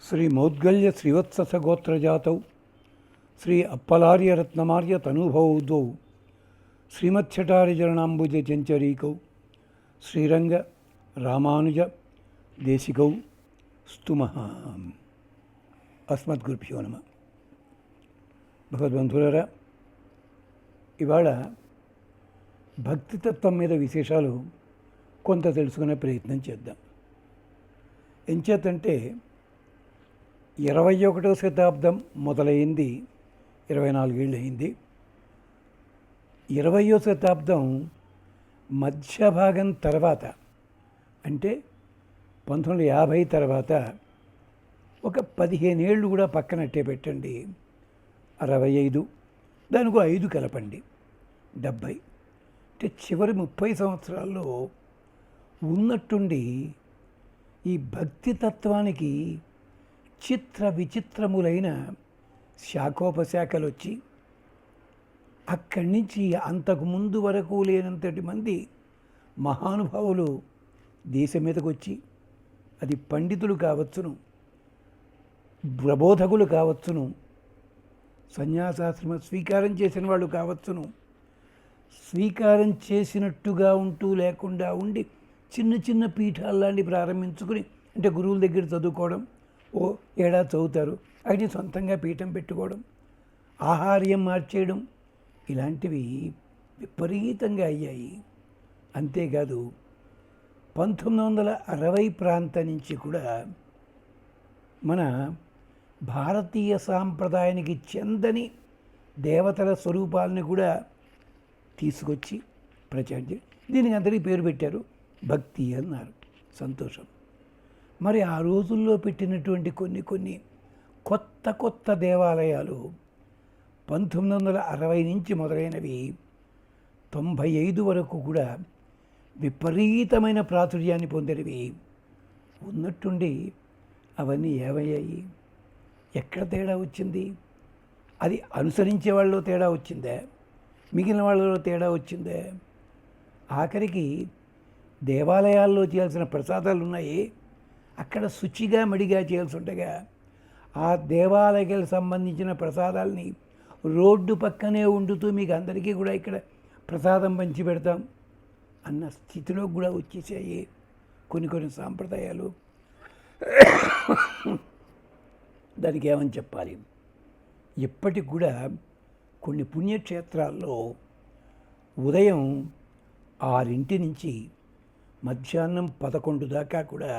శ్రీ మౌద్గల్య శ్రీవత్సగోత్రజాతౌ శ్రీ అప్పలార్యరత్నమార్య తనూభౌ ద్వౌ శ్రీమచ్చటారిచరణాంబుజ చెంచరీకౌ శ్రీరంగ రామానుజ దేశికౌ స్తుమః. అస్మద్గురుభ్యో నమః. భగవద్బంధువులారా, ఇవాళ భక్తితత్వం మీద విశేషాలు కొంత తెలుసుకునే ప్రయత్నం చేద్దాం. ఎంచేతంటే 21వ శతాబ్దం మొదలైంది, 24 ఏళ్ళు అయింది. 20వ శతాబ్దం మధ్య భాగం తర్వాత, అంటే 1950 తర్వాత ఒక 15 ఏళ్ళు కూడా పక్కనట్టే పెట్టండి, 65, దానికి 5 కలపండి, 70. అంటే చివరి 30 సంవత్సరాల్లో ఉన్నట్టుండి ఈ భక్తి తత్వానికి చిత్ర విచిత్రములైన శాఖోపశాఖలు వచ్చి అక్కడి నుంచి అంతకుముందు వరకు లేనంతటి మంది మహానుభావులు దేశం మీదకి వచ్చి, అది పండితులు కావచ్చును, ప్రబోధకులు కావచ్చును, సన్యాసాశ్రమ స్వీకారం చేసిన వాళ్ళు కావచ్చును, స్వీకారం చేసినట్టుగా ఉంటూ లేకుండా ఉండి చిన్న చిన్న పీఠాల్లాంటి ప్రారంభించుకుని, అంటే గురువుల దగ్గర చదువుకోవడం, ఓ ఏడాది చదువుతారు, అది సొంతంగా పీఠం పెట్టుకోవడం, ఆహార్యం మార్చేయడం, ఇలాంటివి విపరీతంగా అయ్యాయి. అంతేకాదు 1960 ప్రాంతం నుంచి కూడా మన భారతీయ సాంప్రదాయానికి చెందని దేవతల స్వరూపాలని కూడా తీసుకొచ్చి ప్రచారం, దీనికి అందరికీ పేరు పెట్టారు, భక్తి అన్నారు. సంతోషం. మరి ఆ రోజుల్లో పెట్టినటువంటి కొన్ని కొత్త దేవాలయాలు 1960 నుంచి మొదలైనవి 95 వరకు కూడా విపరీతమైన ప్రాచుర్యాన్ని పొందినవి. ఉన్నట్టుండి అవన్నీ ఏమయ్యాయి? ఎక్కడ తేడా వచ్చింది? అది అనుసరించే వాళ్ళలో తేడా వచ్చిందే, మిగిలిన వాళ్ళలో తేడా వచ్చిందే? ఆఖరికి దేవాలయాల్లో చేయాల్సిన ప్రసాదాలు ఉన్నాయి, అక్కడ శుచిగా మడిగా చేయాల్సి ఉండగా ఆ దేవాలయాలకు సంబంధించిన ప్రసాదాలని రోడ్డు పక్కనే వండుతూ మీకు అందరికీ కూడా ఇక్కడ ప్రసాదం పంచి పెడతాం అన్న స్థితిలో కూడా వచ్చేసాయి కొన్ని సాంప్రదాయాలు. దానికి ఏమని చెప్పాలి? ఇప్పటికి కూడా కొన్ని పుణ్యక్షేత్రాల్లో ఉదయం 6 నుంచి మధ్యాహ్నం 11 దాకా కూడా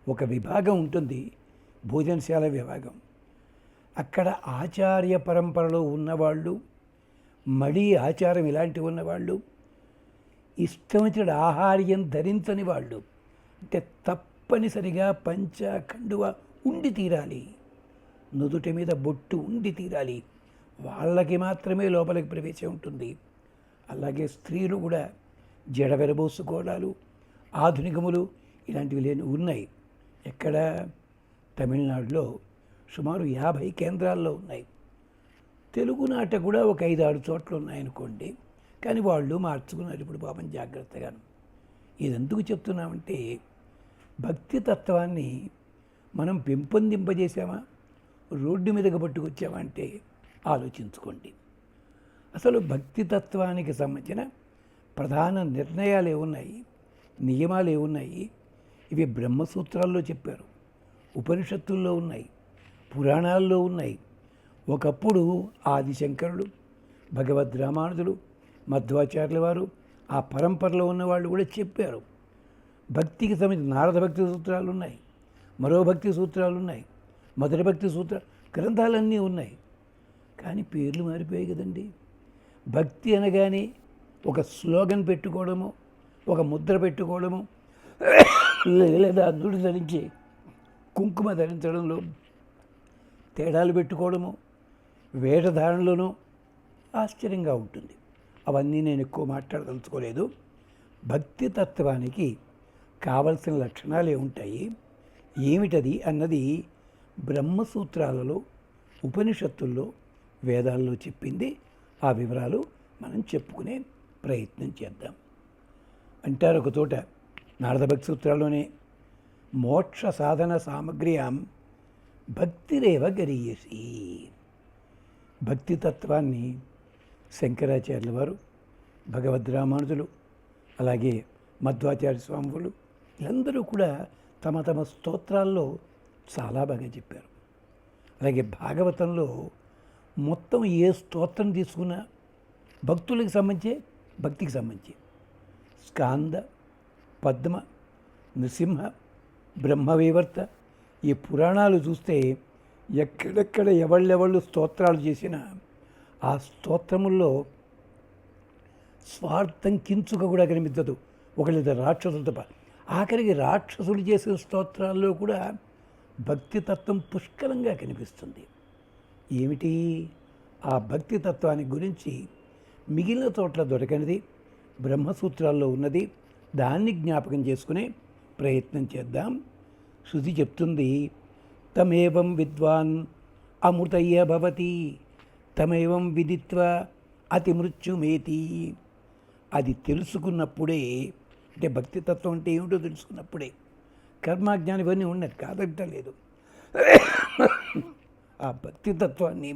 ఒక విభాగం ఉంటుంది, భోజనశాల విభాగం. అక్కడ ఆచార్య పరంపరలో ఉన్నవాళ్ళు, మడి ఆచారం ఇలాంటివి ఉన్నవాళ్ళు, ఇష్టం వచ్చిన ఆహార్యం ధరించని వాళ్ళు, అంటే తప్పనిసరిగా పంచ కండువ ఉండి తీరాలి, నుదుటి మీద బొట్టు ఉండి తీరాలి, వాళ్ళకి మాత్రమే లోపలికి ప్రవేశం ఉంటుంది. అలాగే స్త్రీలు కూడా జడ వెరబోసుకోవడాలు, ఆధునికములు ఇలాంటివి ఉన్నాయి. ఎక్కడ? తమిళనాడులో సుమారు 50 కేంద్రాల్లో ఉన్నాయి. తెలుగునాట కూడా ఒక 5-6 చోట్ల ఉన్నాయనుకోండి, కానీ వాళ్ళు మార్చుకున్నారు ఇప్పుడు పాపం జాగ్రత్తగాను. ఇదెందుకు చెప్తున్నామంటే, భక్తి తత్వాన్ని మనం పెంపొందింపజేసామా, రోడ్డు మీదకి పట్టుకొచ్చామా అంటే ఆలోచించుకోండి. అసలు భక్తి తత్వానికి సంబంధించిన ప్రధాన నిర్ణయాలు ఏమున్నాయి, నియమాలు ఏమున్నాయి? ఇవి బ్రహ్మసూత్రాల్లో చెప్పారు, ఉపనిషత్తుల్లో ఉన్నాయి, పురాణాల్లో ఉన్నాయి. ఒకప్పుడు ఆదిశంకరుడు, భగవద్ రామానుజులు, మధ్వాచార్యుల వారు, ఆ పరంపరలో ఉన్నవాళ్ళు కూడా చెప్పారు. భక్తికి సంబంధించిన నారద భక్తి సూత్రాలు ఉన్నాయి, మరో భక్తి సూత్రాలు ఉన్నాయి, మొదటి భక్తి సూత్రాలు, గ్రంథాలన్నీ ఉన్నాయి. కానీ పేర్లు మారిపోయాయి కదండి. భక్తి అనగానే ఒక స్లోగన్ పెట్టుకోవడము, ఒక ముద్ర పెట్టుకోవడము, లేదా నుడి ధరించి కుంకుమ ధరించడంలో తేడాలు పెట్టుకోవడము, వేషధారణలోనూ ఆశ్చర్యంగా ఉంటుంది. అవన్నీ నేను ఎక్కువ మాట్లాడదలుచుకోలేదు. భక్తి తత్వానికి కావలసిన లక్షణాలు ఏముంటాయి, ఏమిటది అన్నది బ్రహ్మసూత్రాలలో, ఉపనిషత్తుల్లో, వేదాల్లో చెప్పింది. ఆ వివరాలు మనం చెప్పుకునే ప్రయత్నం చేద్దాం. అంటారు ఒక చోట నారద భక్తి సూత్రాల్లోనే, మోక్ష సాధన సామగ్ర్యాం భక్తిరేవ గరీయసి. భక్తి తత్వాన్ని శంకరాచార్యుల వారు, భగవద్రామానుజులు, అలాగే మధ్వాచార్య స్వాములు వీళ్ళందరూ కూడా తమ తమ స్తోత్రాల్లో చాలా బాగా చెప్పారు. అలాగే భాగవతంలో మొత్తం ఏ స్తోత్రం తీసుకున్నా భక్తులకు సంబంధించే, భక్తికి సంబంధించి స్కాంద, పద్మ, నృసింహ, బ్రహ్మవివర్త ఈ పురాణాలు చూస్తే ఎక్కడెక్కడ ఎవళ్ళెవళ్ళు స్తోత్రాలు చేసినా ఆ స్తోత్రముల్లో స్వార్థం కించుక కూడా కనిపించదు. ఒకళ్ళిద్దరు రాక్షసులతో ఆఖరికి రాక్షసులు చేసే స్తోత్రాల్లో కూడా భక్తితత్వం పుష్కలంగా కనిపిస్తుంది. ఏమిటి ఆ భక్తితత్వాన్ని గురించి మిగిలిన చోట్ల దొరకనిది బ్రహ్మసూత్రాల్లో ఉన్నది. దాన్ని జ్ఞాపకం చేసుకునే ప్రయత్నం చేద్దాం. శృతి చెప్తుంది, తమేవం విద్వాన్ అమృతయ్య భవతి తమేవం విదిత్వా అతి మృత్యుమేతి. అది తెలుసుకున్నప్పుడే, అంటే భక్తితత్వం అంటే ఏమిటో తెలుసుకున్నప్పుడే, కర్మాజ్ఞానం ఇవన్నీ ఉన్నది కాదంటలేదు. ఆ భక్తితత్వాన్ని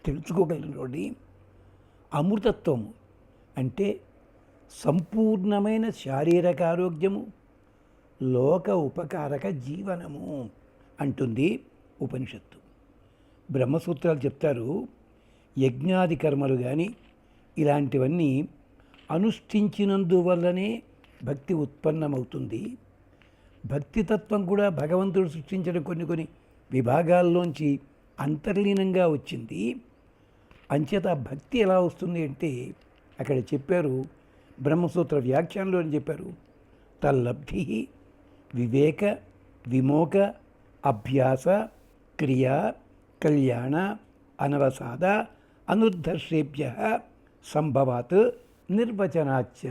తెలుసుకోగలిగినోడి అమృతత్వము అంటే సంపూర్ణమైన శారీరక ఆరోగ్యము, లోక ఉపకారక జీవనము అంటుంది ఉపనిషత్తు. బ్రహ్మసూత్రాలు చెప్తారు, యజ్ఞాది కర్మలు కానీ ఇలాంటివన్నీ అనుష్ఠించినందువల్లనే భక్తి ఉత్పన్నమవుతుంది. భక్తితత్వం కూడా భగవంతుడు సృష్టించిన కొన్ని విభాగాల్లోంచి అంతర్లీనంగా వచ్చింది. అంచేత భక్తి ఎలా వస్తుంది అంటే అక్కడ చెప్పారు, బ్రహ్మసూత్ర వ్యాఖ్యానంలో అని చెప్పారు, తల్లబ్ధి వివేక విమోక అభ్యాస క్రియా కళ్యాణ అనవసాద అనుద్ధర్షేభ్య సంభవాత్ నిర్వచనాచ్చ.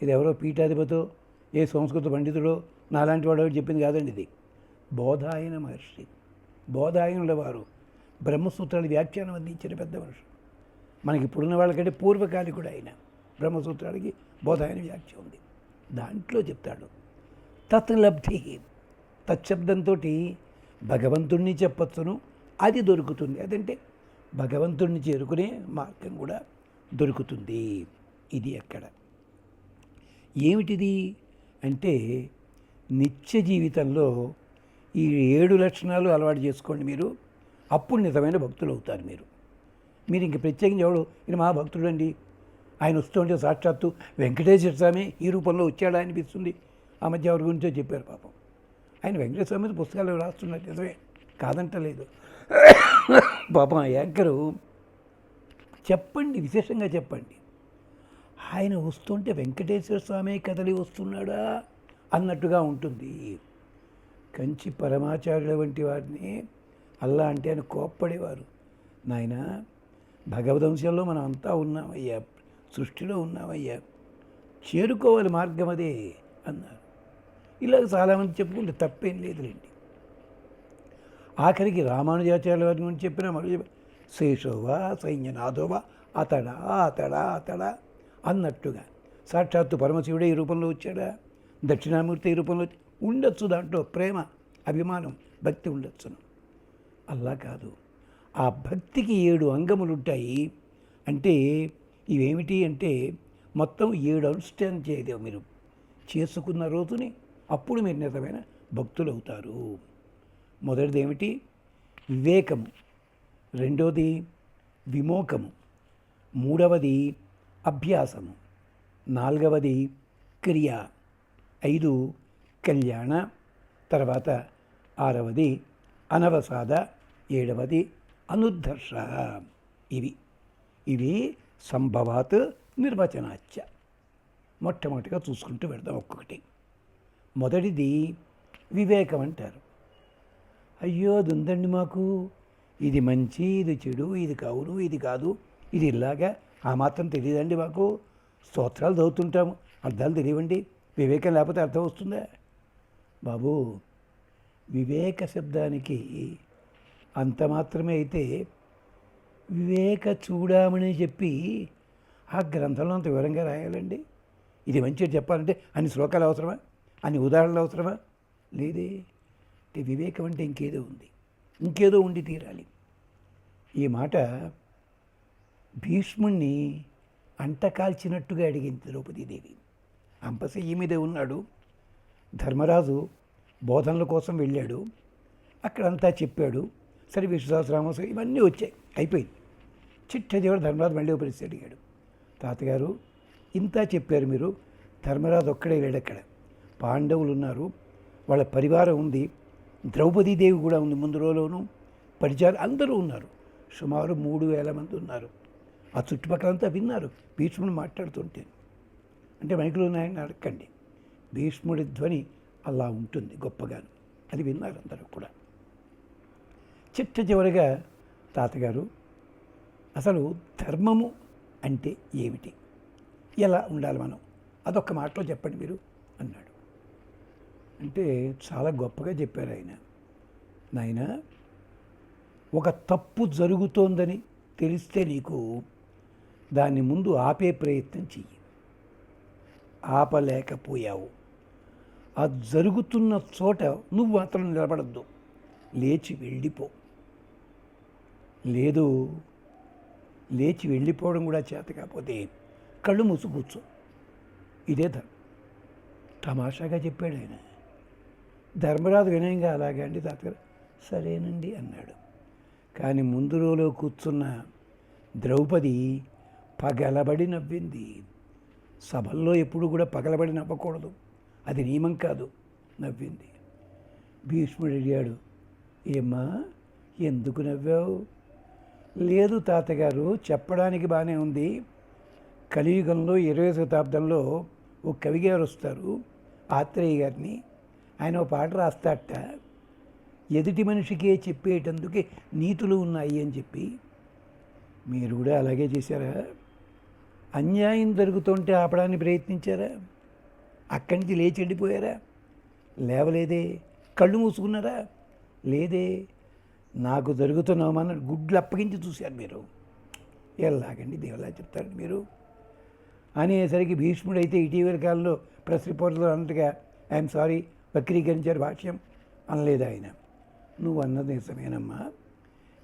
ఇది ఎవరో పీఠాధిపతో ఏ సంస్కృత పండితుడో నాలాంటి వాడు చెప్పింది కాదండి. ఇది బోధాయన మహర్షి, బోధాయనుల వారు బ్రహ్మసూత్రాల వ్యాఖ్యానం అందించిన పెద్ద మనుషులు. మనకి ఇప్పుడున్న వాళ్ళకంటే పూర్వకాలికుడు ఆయన. బ్రహ్మసూత్రాలకి బోధాయన వ్యాఖ్య ఉంది. దాంట్లో చెప్తాడు, తత్లబ్ధి, తత్శబ్దంతో భగవంతుణ్ణి చెప్పచ్చును, అది దొరుకుతుంది. అదంటే భగవంతుణ్ణి చేరుకునే మార్గం కూడా దొరుకుతుంది. ఇది ఎక్కడ ఏమిటిది అంటే నిత్య జీవితంలో ఈ 7 లక్షణాలు అలవాటు చేసుకోండి మీరు. అప్పుడు నిజమైన భక్తులు అవుతారు మీరు ఇంక ప్రత్యేకించి ఎవడు ఇది మా భక్తుడు అండి, ఆయన వస్తుంటే సాక్షాత్తు వెంకటేశ్వర స్వామి ఈ రూపంలో వచ్చాడా అనిపిస్తుంది. ఆ మధ్య ఎవరి గురించో చెప్పారు పాపం. ఆయన వెంకటేశ్వర స్వామి పుస్తకాలు రాస్తున్నారు, నిజమే కాదంటలేదు. పాపం ఆ యాంకరు చెప్పండి, విశేషంగా చెప్పండి, ఆయన వస్తుంటే వెంకటేశ్వర స్వామి కదలి వస్తున్నాడా అన్నట్టుగా ఉంటుంది. కంచి పరమాచార్యుల వంటి వారిని అల్లా అంటే ఆయన కోప్పడేవారు. నాయన భగవదంశంలో మనం అంతా ఉన్నామయ్యా, సృష్టిలో ఉన్నామయ్యా, చేరుకోవాలి మార్గం అదే అన్నారు. ఇలాగ చాలామంది చెప్పుకుంటే తప్పేం లేదులేండి. ఆఖరికి రామానుజాచార్యుల వారి గురించి చెప్పిన మరో శేషోవా సైన్యనాథోవా అతడా అతడా అతడా అన్నట్టుగా సాక్షాత్తు పరమశివుడే ఈ రూపంలో వచ్చాడా, దక్షిణామూర్తి ఈ రూపంలో ఉండొచ్చు. దాంట్లో ప్రేమ, అభిమానం, భక్తి ఉండొచ్చును. అలా కాదు, ఆ భక్తికి 7 అంగములు ఉంటాయి. అంటే ఇవేమిటి అంటే మొత్తం 7 అనుష్ఠానం చేయలేవు మీరు చేసుకున్న రోజుని, అప్పుడు మీరు నిజమైన భక్తులు అవుతారు. మొదటిది ఏమిటి? వివేకము. రెండోది విమోకము. మూడవది అభ్యాసము. నాలుగవది క్రియ. 5 కళ్యాణ. తర్వాత 6వది అనవసాద. 7వది అనుద్ధర్ష. ఇవి సంభవాత్ నిర్వచనాచ్చ. మొట్టమొదటిగా చూసుకుంటూ వెళ్దాం ఒక్కొక్కటి. మొదటిది వివేకం అంటారు. అయ్యో అది ఉందండి మాకు, ఇది మంచి, ఇది చెడు, ఇది కవును, ఇది కాదు, ఇది ఇలాగా ఆ మాత్రం తెలియదండి మాకు. స్తోత్రాలు చదువుతుంటాము, అర్థాలు తెలియవండి. వివేకం లేకపోతే అర్థం వస్తుందా బాబు? వివేక శబ్దానికి అంత మాత్రమే అయితే వివేక చూడమని చెప్పి ఆ గ్రంథంలో అంత వివరంగా రాయాలండి. ఇది మంచిగా చెప్పాలంటే అన్ని శ్లోకాలు అవసరమా, అన్ని ఉదాహరణలు అవసరమా? లేదే. అంటే వివేకం అంటే ఇంకేదో ఉంది, ఇంకేదో ఉండి తీరాలి. ఈ మాట భీష్ముణ్ణి అంటకాల్చినట్టుగా అడిగింది ద్రౌపదీదేవి. అంపశయ్య మీదే ఉన్నాడు. ధర్మరాజు బోధనల కోసం వెళ్ళాడు, అక్కడంతా చెప్పాడు. సరే విశ్వాసరామోసం ఇవన్నీ వచ్చాయి, అయిపోయింది. చిట్ట ధర్మరాజు మళ్ళీ పరిస్థితి అడిగాడు, తాతగారు ఇంత చెప్పారు మీరు, ధర్మరాజు ఒక్కడే లేడు అక్కడ, పాండవులు ఉన్నారు, వాళ్ళ పరివారం ఉంది, ద్రౌపదీదేవి కూడా ఉంది, ముందు రోజులోనూ పరిచారు అందరూ ఉన్నారు, సుమారు 3000 మంది ఉన్నారు. ఆ చుట్టుపక్కలంతా విన్నారు భీష్ముడు మాట్లాడుతుంటే. అంటే మైకులో ఉన్నాయని అడగండి, భీష్ముడి ధ్వని అలా ఉంటుంది గొప్పగాను, అది విన్నారు అందరూ కూడా. చివరిగా తాతగారు అసలు ధర్మము అంటే ఏమిటి, ఎలా ఉండాలి మనం, అదొక్క మాటలో చెప్పండి మీరు అన్నాడు. అంటే చాలా గొప్పగా చెప్పారు ఆయన. నాయన, ఒక తప్పు జరుగుతోందని తెలిస్తే నీకు దాన్ని ముందు ఆపే ప్రయత్నం చెయ్యి. ఆపలేకపోయావు, అది జరుగుతున్న చోట నువ్వు మాత్రం నిలబడద్దు, లేచి వెళ్ళిపో. లేదు, లేచి వెళ్ళిపోవడం కూడా చేత కాకపోతే కళ్ళు మూసు కూర్చో. ఇదే తమాషాగా చెప్పాడు ఆయన. ధర్మరాజు వినయంగా అలాగే అండి తాతగారు, సరేనండి అన్నాడు. కానీ ముందు రోజులో కూర్చున్న ద్రౌపది పగలబడి నవ్వింది. సభల్లో ఎప్పుడు కూడా పగలబడి నవ్వకూడదు, అది నియమం కాదు. నవ్వింది. భీష్ముడు అడిగాడు, ఏమ్మా ఎందుకు నవ్వావు? లేదు తాతగారు, చెప్పడానికి బాగానే ఉంది. కలియుగంలో 20వ శతాబ్దంలో ఒక కవి గారు వస్తారు, ఆత్రేయ గారిని. ఆయన ఒక పాట రాస్తాట, ఎదుటి మనిషికే చెప్పేటందుకే నీతులు ఉన్నాయి అని చెప్పి. మీరు కూడా అలాగే చేశారా? అన్యాయం జరుగుతుంటే ఆపడానికి ప్రయత్నించారా? అక్కడి నుంచి లేచి వెళ్ళిపోయారా? లేవలేదే. కళ్ళు మూసుకున్నారా? లేదే. నాకు జరుగుతున్నామన్న గుడ్లు అప్పగించి చూశారు మీరు. ఎలాగండి దేవులా చెప్తారు మీరు అనేసరికి భీష్ముడైతే ఇటీవల కాలంలో ప్రెస్ రిపోర్ట్లో అన్నట్టుగా ఐఎమ్ సారీ వక్రీకరించారు భాష్యం అనలేదు ఆయన. నువ్వు అన్నది నిజమేనమ్మా.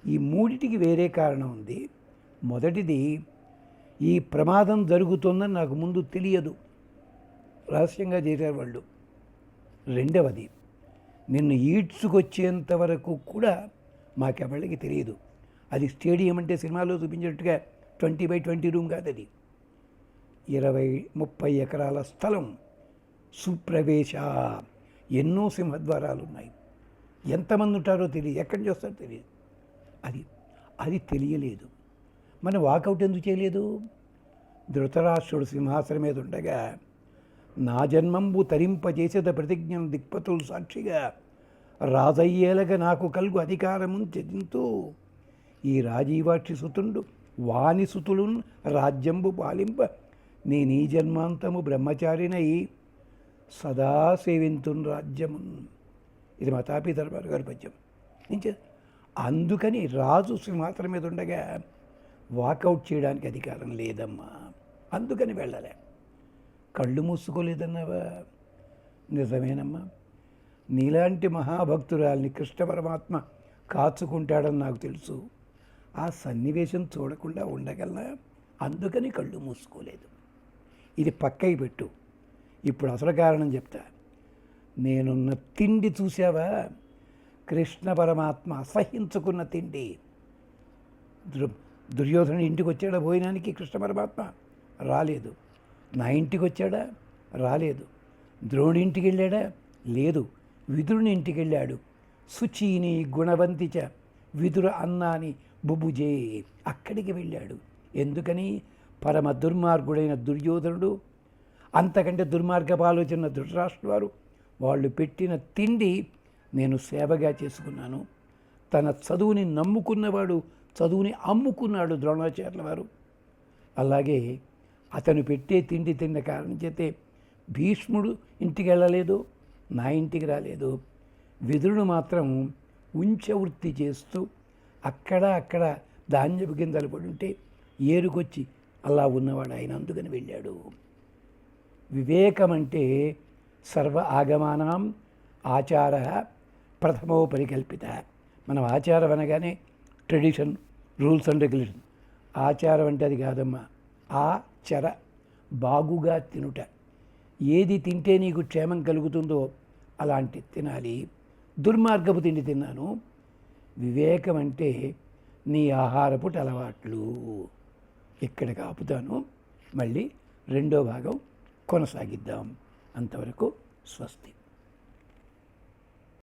ఈ మూడిటికి వేరే కారణం ఉంది. మొదటిది, ఈ ప్రమాదం జరుగుతుందని నాకు ముందు తెలియదు, రహస్యంగా చేశారు వాళ్ళు. రెండవది, నిన్ను ఈడ్చుకొచ్చేంత వరకు కూడా మాకెవళ్ళకి తెలియదు. అది స్టేడియం అంటే సినిమాలో చూపించినట్టుగా 20x20 రూమ్ కాదు, అది 20-30 ఎకరాల స్థలం, సుప్రవేశ, ఎన్నో సింహద్వారాలు ఉన్నాయి, ఎంతమంది ఉంటారో తెలియదు, ఎక్కడి నుంచి వస్తారో తెలియదు. అది తెలియలేదు. మన వాకౌట్ ఎందుకు చేయలేదు? ధృతరాష్ట్రుడు సింహాసనం మీద ఉండగా నా జన్మంబు తరింపజేసేద ప్రతిజ్ఞను దిక్పతులు సాక్షిగా రాజయ్యేలగా నాకు కలుగు అధికారము చెందుతూ ఈ రాజీవాక్షి సుతుండు వాని సుతులున్ రాజ్యంబు పాలింప నేనీ జన్మాంతము బ్రహ్మచారినై సదా సేవింతున్ రాజ్యమున్. ఇది మతాపి ధర్మారు గారి పద్యం. అందుకని రాజు సింహాసనం మీద ఉండగా వాకౌట్ చేయడానికి అధికారం లేదమ్మా, అందుకని వెళ్ళలే. కళ్ళు మూసుకోలేదన్నావా? నిజమేనమ్మా. నీలాంటి మహాభక్తురాల్ని కృష్ణ పరమాత్మ కాచుకుంటాడని నాకు తెలుసు. ఆ సన్నివేశం చూడకుండా ఉండగలనా? అందుకని కళ్ళు మూసుకోలేదు. ఇది పక్కకి పెట్టు. ఇప్పుడు అసలు కారణం చెప్తా. నేనున్న తిండి చూసావా? కృష్ణ పరమాత్మ అసహించుకున్న తిండి. దుర్యోధను ఇంటికి వచ్చాడా భోజనానికి? కృష్ణ పరమాత్మ రాలేదు. నా ఇంటికి వచ్చాడా? రాలేదు. ద్రోణి ఇంటికి వెళ్ళాడా? లేదు. విదురుని ఇంటికి వెళ్ళాడు. శుచీని గుణవంతిచ విదుర అన్నాని బుబుజే, అక్కడికి వెళ్ళాడు. ఎందుకని? పరమ దుర్మార్గుడైన దుర్యోధనుడు, అంతకంటే దుర్మార్గపు ఆలోచన ధృతరాష్ట్రుడు వారు, వాళ్ళు పెట్టిన తిండి నేను సేవగా చేసుకున్నాను. తన చదువుని నమ్ముకున్నవాడు చదువుని అమ్ముకున్నాడు ద్రోణాచార్యుల వారు. అలాగే అతను పెట్టే తిండి తిన్న కారణం చేతే భీష్ముడు ఇంటికి వెళ్ళలేదు, నా ఇంటికి రాలేదు. విదురుడు మాత్రం ఉంచవృత్తి చేస్తూ అక్కడ ధాన్యపు గింజలు పడి ఉంటే ఏరుకొచ్చి అలా ఉన్నవాడు ఆయన, అందుకని వెళ్ళాడు. వివేకం అంటే సర్వ ఆగమానాం ఆచార ప్రథమో పరికల్పిత. మనం ఆచారం అనగానే ట్రెడిషన్, రూల్స్ అండ్ రెగ్యులేషన్. ఆచారం అంటే అది కాదమ్మా. ఆచర, బాగుగా తినుట. ఏది తింటే నీకు క్షేమం కలుగుతుందో అలాంటి తినాలి. దుర్మార్గపు తిండి తిన్నాను. వివేకం అంటే నీ ఆహారపు అలవాట్లు. ఇక్కడికి ఆపుతాను. మళ్ళీ రెండో భాగం కొనసాగిద్దాం. అంతవరకు స్వస్తి.